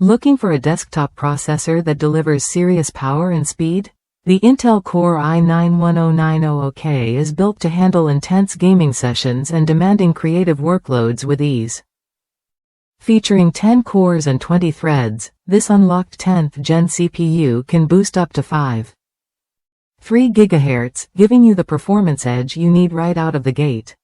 Looking for a desktop processor that delivers serious power and speed? The Intel Core i9-10900K is built to handle intense gaming sessions and demanding creative workloads with ease. Featuring 10 cores and 20 threads, this unlocked 10th Gen CPU can boost up to 5.3 GHz, giving you the performance edge you need right out of the gate.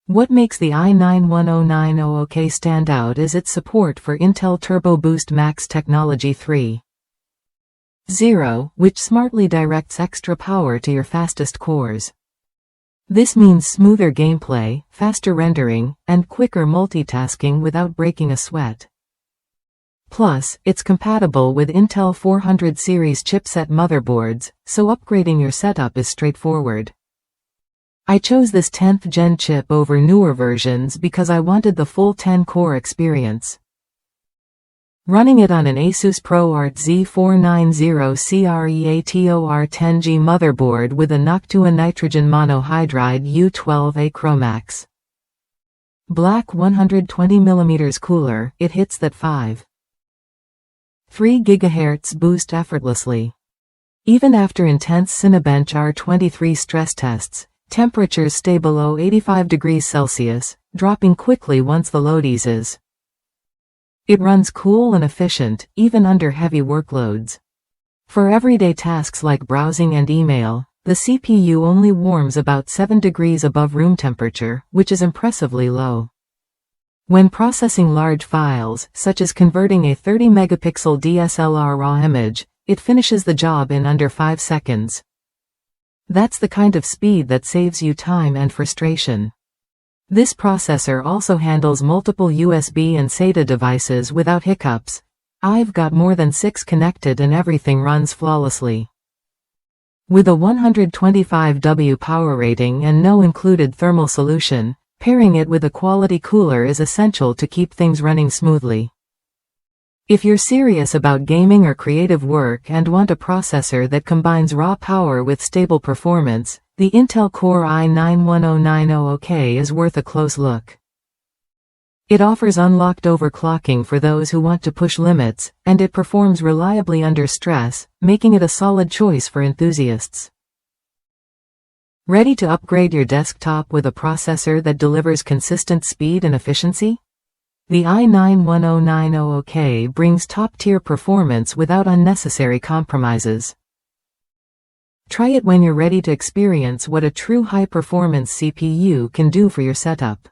What makes the i9-10900K stand out is its support for Intel Turbo Boost Max Technology 3.0, which smartly directs extra power to your fastest cores. This means smoother gameplay, faster rendering, and quicker multitasking without breaking a sweat. Plus, it's compatible with Intel 400 series chipset motherboards, so upgrading your setup is straightforward. I chose this 10th gen chip over newer versions because I wanted the full 10-core experience. Running it on an Asus ProArt Z490-CREATOR 10G motherboard with a Noctua nitrogen monohydride U12A chromax.black 120mm cooler, it hits that 5.3 GHz boost effortlessly. Even after intense Cinebench R23 stress tests, temperatures stay below 85 degrees Celsius, dropping quickly once the load eases. It runs cool and efficient, even under heavy workloads. For everyday tasks like browsing and email, the CPU only warms about 7 degrees above room temperature, which is impressively low. When processing large files, such as converting a 30-megapixel DSLR RAW image, it finishes the job in under 5 seconds. That's the kind of speed that saves you time and frustration. This processor also handles multiple USB and SATA devices without hiccups. I've got more than 6 connected and everything runs flawlessly. With a 125W power rating and no included thermal solution, pairing it with a quality cooler is essential to keep things running smoothly. If you're serious about gaming or creative work and want a processor that combines raw power with stable performance, the Intel Core i9-10900K is worth a close look. It offers unlocked overclocking for those who want to push limits, and it performs reliably under stress, making it a solid choice for enthusiasts. Ready to upgrade your desktop with a processor that delivers consistent speed and efficiency? The i9-10900K brings top-tier performance without unnecessary compromises. Try it when you're ready to experience what a true high-performance CPU can do for your setup.